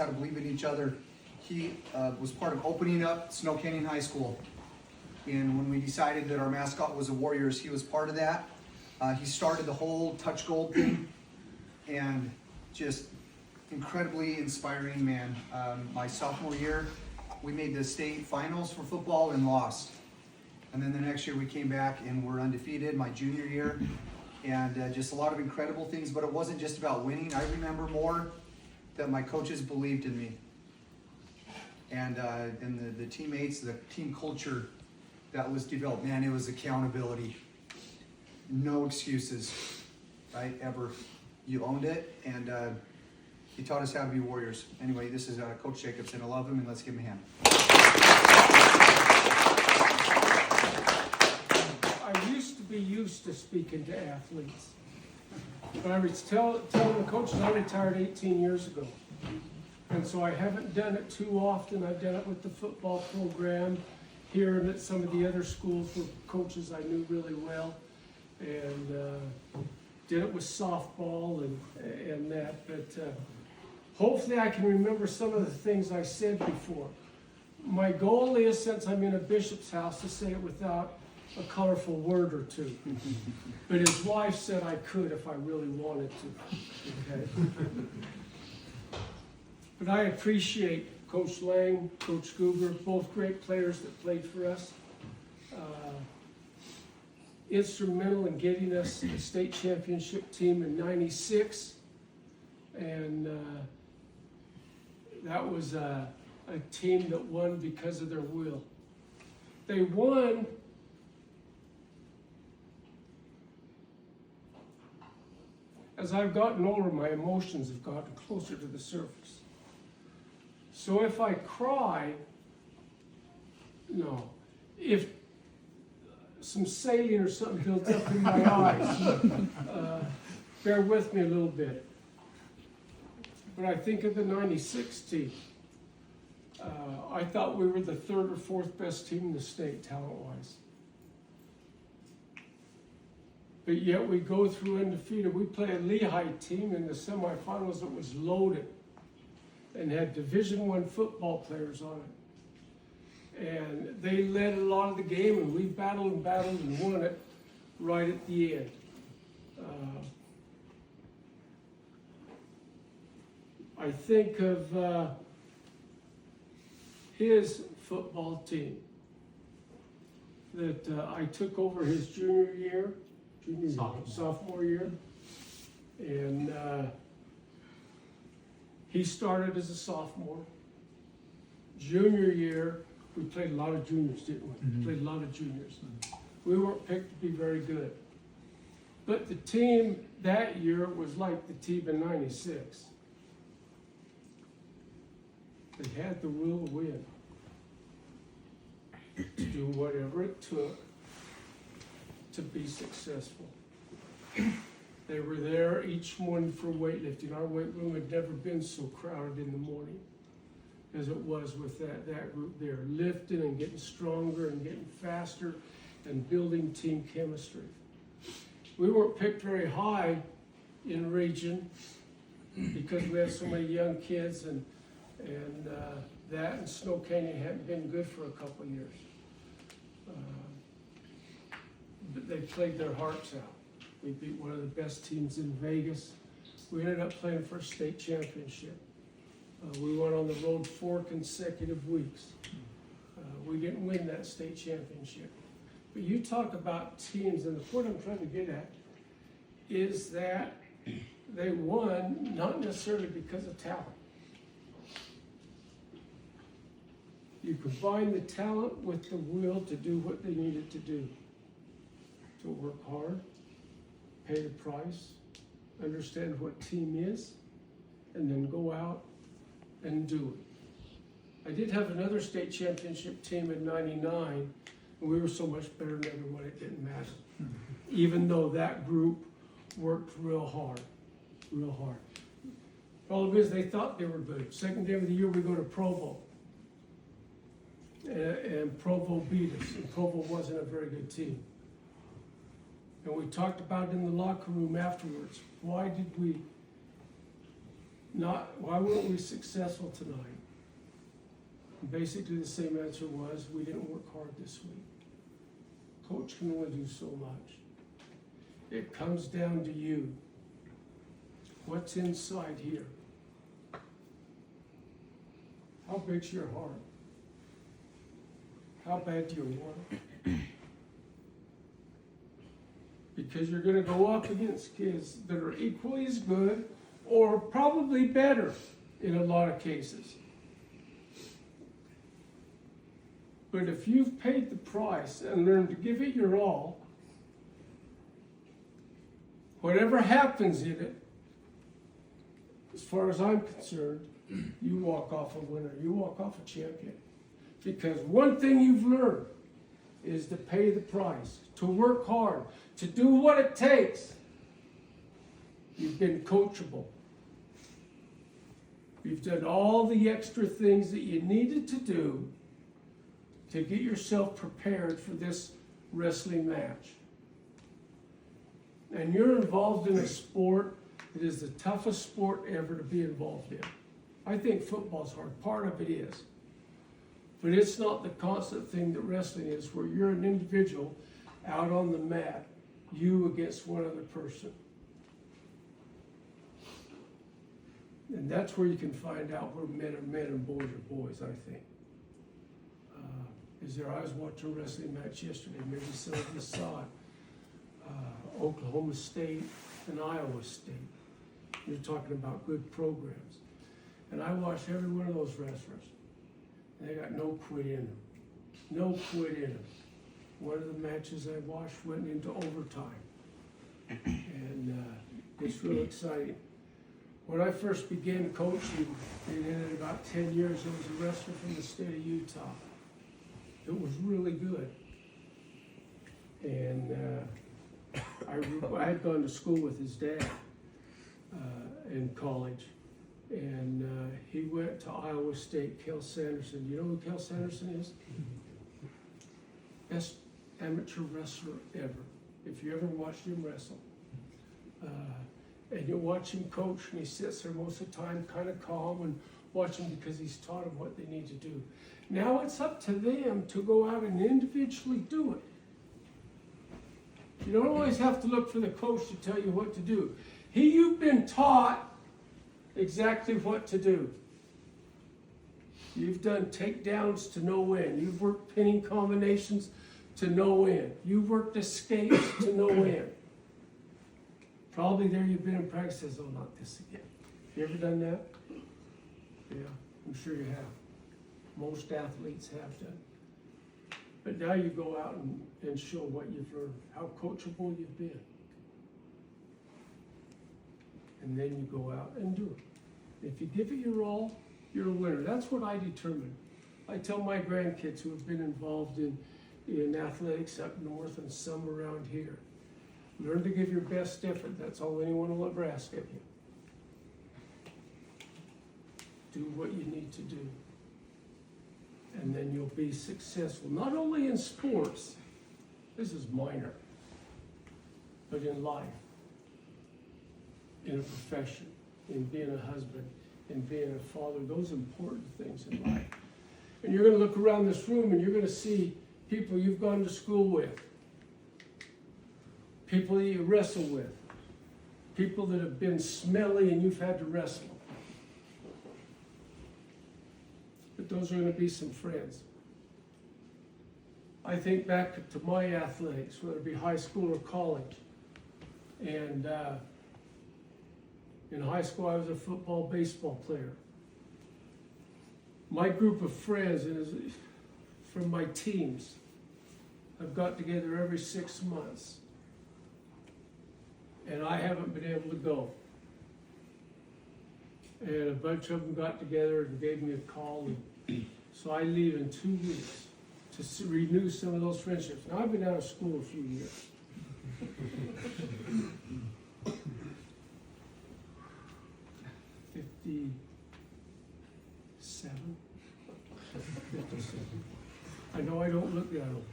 how to believe in each other. He was part of opening up Snow Canyon High School. And when we decided that our mascot was the Warriors, he was part of that. He started the whole Touch Gold thing, and just incredibly inspiring man. My sophomore year, we made the state finals for football and lost. And then the next year we came back and we're undefeated my junior year. And just a lot of incredible things, but it wasn't just about winning. I remember more that my coaches believed in me. And the teammates, the team culture that was developed, man, it was accountability. No excuses, right, ever. You owned it, and he taught us how to be warriors. Anyway, this is Coach Jacobsen. I love him, and let's give him a hand. I used to be used to speaking to athletes. But I was telling the coaches I retired 18 years ago. And so I haven't done it too often. I've done it with the football program here and at some of the other schools with coaches I knew really well. And did it with softball and that. But hopefully I can remember some of the things I said before. My goal is, since I'm in a bishop's house, to say it without a colorful word or two. But his wife said I could if I really wanted to. Okay? But I appreciate Coach Lang, Coach Goober, both great players that played for us. Instrumental in getting us the state championship team in '96. And that was a team that won because of their will. They won as I've gotten older, my emotions have gotten closer to the surface. So if I cry, no. If some saline or something builds up in my eyes, bear with me a little bit. But I think of the '96 team. I thought we were the third or fourth best team in the state, talent-wise. But yet we go through undefeated. We play a Lehigh team in the semifinals that was loaded and had Division I football players on it. And they led a lot of the game, and we battled and won it right at the end. I think of his football team that I took over his sophomore year, and he started as a sophomore. Junior year, we played a lot of juniors, didn't we? Mm-hmm. Played a lot of juniors. Mm-hmm. We weren't picked to be very good. But the team that year was like the team in '96. They had the will to win, to do whatever it took to be successful. They were there each morning for weightlifting. Our weight room had never been so crowded in the morning as it was with that group there, lifting and getting stronger and getting faster and building team chemistry. We weren't picked very high in region because we had so many young kids, and that and Snow Canyon hadn't been good for a couple of years. But they played their hearts out. We beat one of the best teams in Vegas. We ended up playing for a state championship. We went on the road 4 consecutive weeks. We didn't win that state championship. But you talk about teams, and the point I'm trying to get at is that they won not necessarily because of talent. You combine the talent with the will to do what they needed to do. To work hard, pay the price, understand what team is, and then go out and do it. I did have another state championship team in '99, and we were so much better than everyone it didn't matter. Even though that group worked real hard. Problem is, they thought they were good. Second day of the year, we go to Provo. And Provo beat us, and Provo wasn't a very good team. And we talked about it in the locker room afterwards. Why did we why weren't we successful tonight? And basically the same answer was, we didn't work hard this week. Coach can only do so much. It comes down to you. What's inside here? How big's your heart? How bad do you want it? Because you're going to go up against kids that are equally as good or probably better in a lot of cases. But if you've paid the price and learned to give it your all, whatever happens in it, as far as I'm concerned, you walk off a winner, you walk off a champion. Because one thing you've learned is to pay the price, to work hard, to do what it takes. You've been coachable. You've done all the extra things that you needed to do to get yourself prepared for this wrestling match. And you're involved in a sport that is the toughest sport ever to be involved in. I think football's hard. Part of it is. But it's not the constant thing that wrestling is, where you're an individual out on the mat, you against one other person. And that's where you can find out where men are men and boys are boys, I think. I was watching a wrestling match yesterday, maybe some of you saw it. Oklahoma State and Iowa State. You're talking about good programs. And I watched every one of those wrestlers. They got no quit in them. No quit in them. One of the matches I watched went into overtime. And it's real exciting. When I first began coaching, and in about 10 years, there was a wrestler from the state of Utah. It was really good. And I had gone to school with his dad in college. And he went to Iowa State, Kel Sanderson. You know who Kel Sanderson is? Best amateur wrestler ever. If you ever watched him wrestle. And you watch him coach, and he sits there most of the time kind of calm and watch him because he's taught them what they need to do. Now it's up to them to go out and individually do it. You don't always have to look for the coach to tell you what to do. You've been taught exactly what to do. You've done takedowns to no end. You've worked pinning combinations to no end. You've worked escapes to no end. Probably there you've been in practice, says, oh, not this again. You ever done that? Yeah, I'm sure you have. Most athletes have done. But now you go out and show what you've learned, how coachable you've been. And then you go out and do it. If you give it your all, you're a winner. That's what I determine. I tell my grandkids who have been involved in athletics up north and some around here, learn to give your best effort. That's all anyone will ever ask of you. Do what you need to do. And then you'll be successful, not only in sports, this is minor, but in life, in a profession, in being a husband, in being a father, those important things in life. And you're going to look around this room and you're going to see people you've gone to school with, people that you wrestle with, people that have been smelly and you've had to wrestle. But those are going to be some friends. I think back to my athletics, whether it be high school or college. And in high school, I was a football, baseball player. My group of friends from my teams have got together every 6 months. And I haven't been able to go. And a bunch of them got together and gave me a call. And so I leave in 2 weeks to renew some of those friendships. Now, I've been out of school a few years. 57. I know I don't look that old.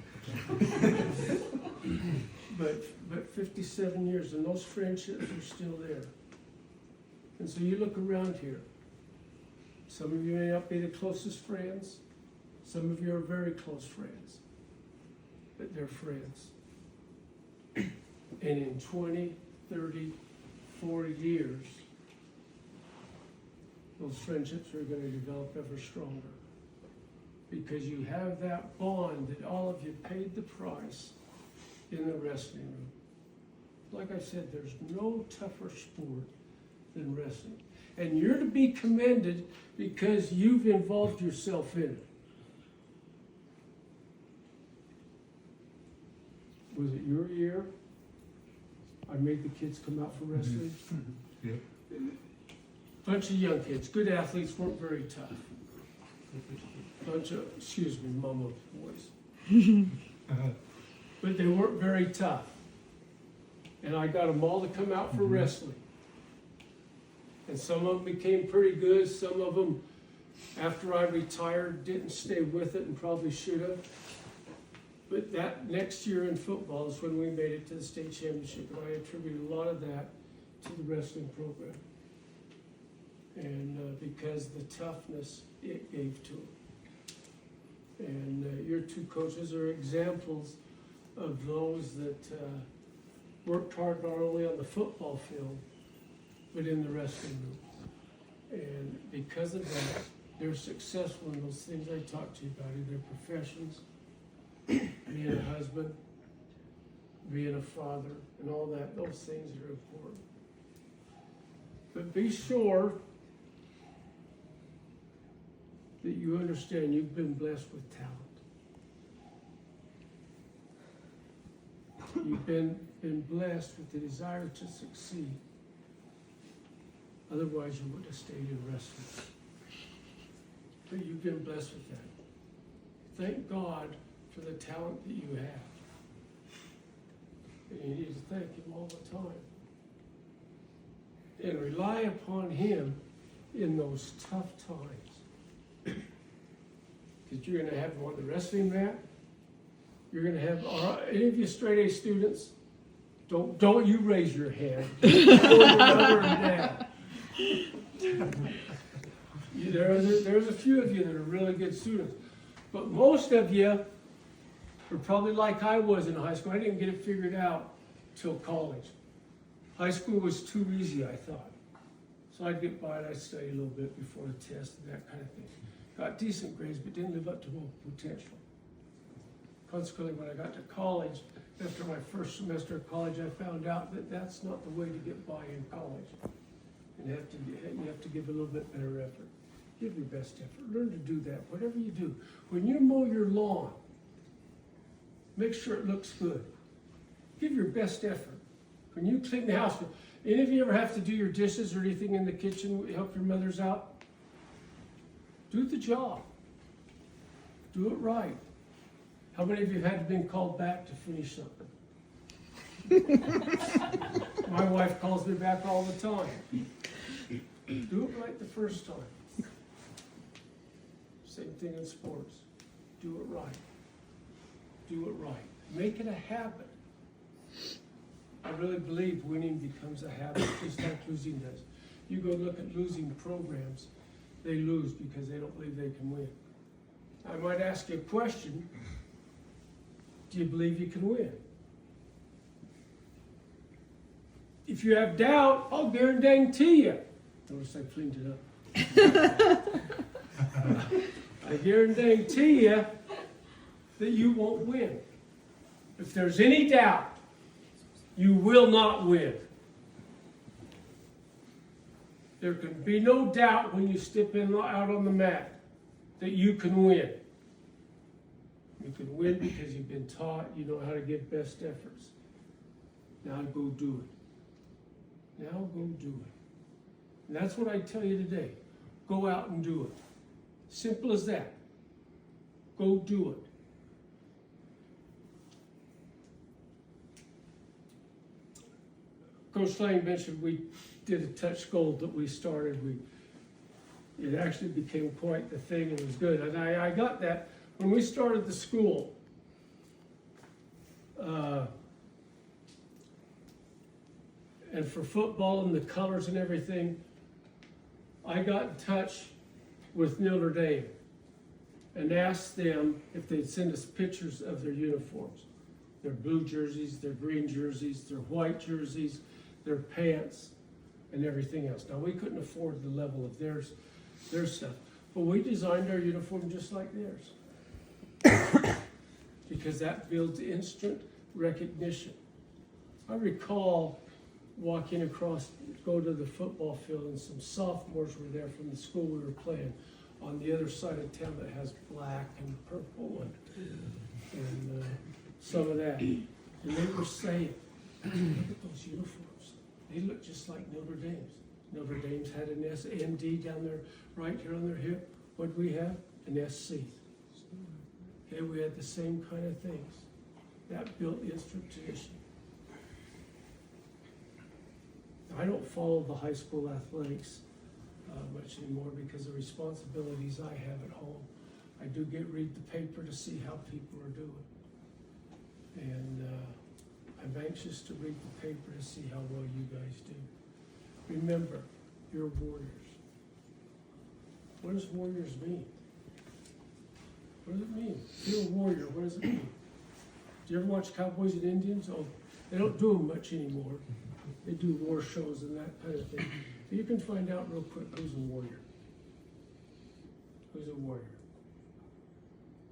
But 57 years, and those friendships are still there. And so you look around here. Some of you may not be the closest friends. Some of you are very close friends. But they're friends. And in 20, 30, 40 years, those friendships are going to develop ever stronger. Because you have that bond that all of you paid the price in the wrestling room. Like I said, there's no tougher sport than wrestling. And you're to be commended because you've involved yourself in it. Was it your year? I made the kids come out for wrestling. Yeah. Bunch of young kids, good athletes, weren't very tough. Bunch of, excuse me, mama boys. But they weren't very tough. And I got them all to come out for wrestling. And some of them became pretty good. Some of them, after I retired, didn't stay with it and probably should have. But that next year in football is when we made it to the state championship. And I attribute a lot of that to the wrestling program. And because the toughness it gave to them. And your two coaches are examples of those that worked hard not only on the football field, but in the wrestling room. And because of that, they're successful in those things I talked to you about, in their professions, being a husband, being a father, and all that. Those things are important. But be sure that you understand you've been blessed with talent. You've been blessed with the desire to succeed. Otherwise, you would have stayed in wrestling. But you've been blessed with that. Thank God for the talent that you have. And you need to thank Him all the time. And rely upon Him in those tough times. Because you're going to have Him on the wrestling mat. You're going to have, any of you straight A students, don't you raise your hand. Your mother and dad. There's a few of you that are really good students. But most of you are probably like I was in high school. I didn't get it figured out till college. High school was too easy, I thought. So I'd get by and I'd study a little bit before the test and that kind of thing. Got decent grades, but didn't live up to my potential. Consequently, when I got to college, after my first semester of college, I found out that that's not the way to get by in college. And you have to give a little bit better effort. Give your best effort. Learn to do that, whatever you do. When you mow your lawn, make sure it looks good. Give your best effort. When you clean the house, any of you ever have to do your dishes or anything in the kitchen, help your mothers out? Do the job. Do it right. How many of you have had been called back to finish something? My wife calls me back all the time. Do it right the first time. Same thing in sports. Do it right. Do it right. Make it a habit. I really believe winning becomes a habit, just like losing does. You go look at losing programs, they lose because they don't believe they can win. I might ask you a question. Do you believe you can win? If you have doubt, I'll guarantee you. Notice I cleaned it up. I guarantee you that you won't win. If there's any doubt, you will not win. There can be no doubt when you step out on the mat that you can win. You can win because you've been taught, you know how to give best efforts. Now go do it. Now go do it. And that's what I tell you today. Go out and do it. Simple as that. Go do it. Coach Lang mentioned we did a touch gold that we started. It actually became quite the thing and was good. And I got that when we started the school. And for football and the colors and everything, I got in touch with Notre Dame and asked them if they'd send us pictures of their uniforms. Their blue jerseys, their green jerseys, their white jerseys, their pants, and everything else. Now, we couldn't afford the level of their stuff, but we designed our uniform just like theirs. Because that builds instant recognition. I recall walking across, go to the football field, and some sophomores were there from the school we were playing on the other side of town that has black and purple and some of that. And they were saying, look at those uniforms. They look just like Notre Dame's. Notre Dame's had an SND down there, right here on their hip. What do we have? An SC. Okay, we had the same kind of things. That built instant tradition. I don't follow the high school athletics much anymore because of the responsibilities I have at home. I do read the paper to see how people are doing. And I'm anxious to read the paper to see how well you guys do. Remember, you're warriors. What does warriors mean? What does it mean? If you're a warrior, what does it mean? Do you ever watch Cowboys and Indians? Oh, they don't do them much anymore. They do war shows and that kind of thing. But you can find out real quick who's a warrior. Who's a warrior?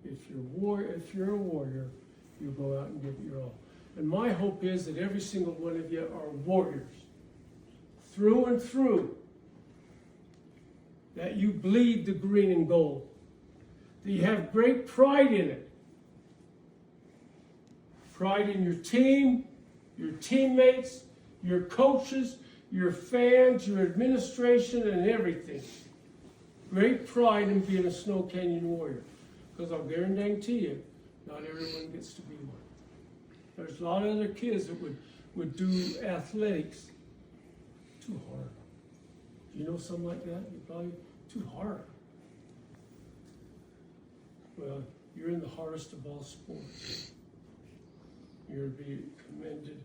If you're a warrior, you go out and give it your all. And my hope is that every single one of you are warriors. Through and through. That you bleed the green and gold. That you have great pride in it. Pride in your team, your teammates, your coaches, your fans, your administration, and everything. Great pride in being a Snow Canyon Warrior. Because I'll guarantee you, not everyone gets to be one. There's a lot of other kids that would do athletics too hard. You know something like that? You're probably too hard. Well, you're in the hardest of all sports. You're to be commended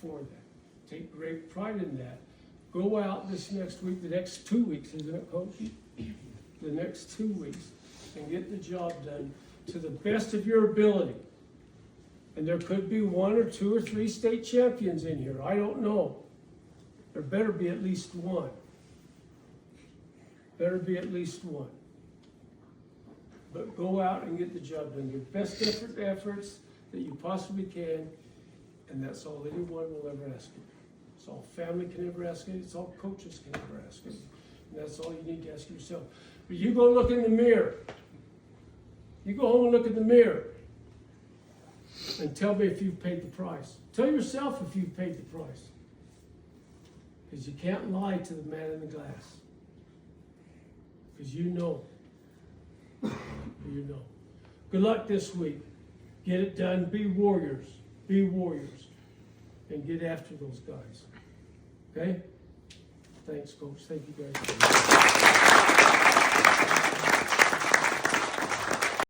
for that. Take great pride in that. Go out this next week, the next 2 weeks, isn't it, Coach? The next 2 weeks, and get the job done to the best of your ability. And there could be 1 or 2 or 3 state champions in here. I don't know. There better be at least one. Better be at least one. But go out and get the job done. Your best efforts that you possibly can, and that's all anyone will ever ask you. It's all family can ever ask you. It's all coaches can ever ask you. And that's all you need to ask yourself. But you go look in the mirror. You go home and look in the mirror. And tell me if you've paid the price. Tell yourself if you've paid the price. Because you can't lie to the man in the glass. Because you know. You know. Good luck this week. Get it done. Be warriors. Be warriors. And get after those guys. Okay? Thanks, Coach. Thank you guys.